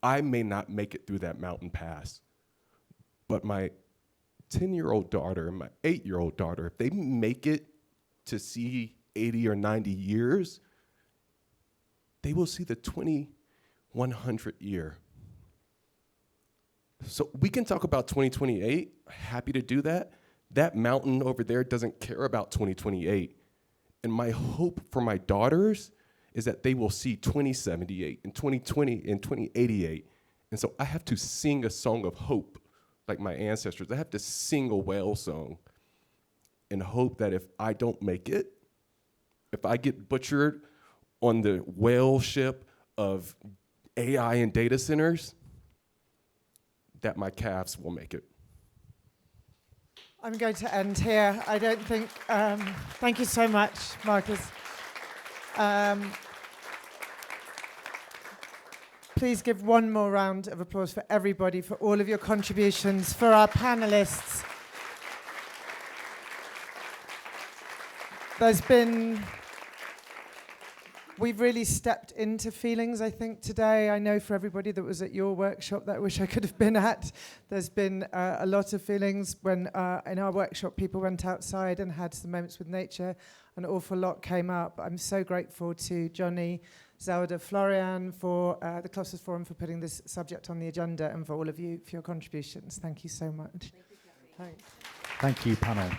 I may not make it through that mountain pass, but my 10-year-old daughter and my 8-year-old daughter, if they make it to see 80 or 90 years, they will see the 2100th year. So we can talk about 2028, happy to do that. That mountain over there doesn't care about 2028. And my hope for my daughters is that they will see 2078 and 2020 and 2088. And so I have to sing a song of hope like my ancestors. I have to sing a whale song and hope that if I don't make it, if I get butchered on the whale ship of AI and data centers, that my calves will make it. I'm going to end here. I don't think... thank you so much, Marcus. Please give one more round of applause for everybody, for all of your contributions, for our panelists. We've really stepped into feelings, I think, today. I know for everybody that was at your workshop that I wish I could have been at, there's been a lot of feelings. When in our workshop people went outside and had some moments with nature, an awful lot came up. I'm so grateful to Jonny, Zelda, Florian, for the Klosters Forum for putting this subject on the agenda, and for all of you for your contributions. Thank you so much. Thank you, Cathy. Thanks. Thank you, panel.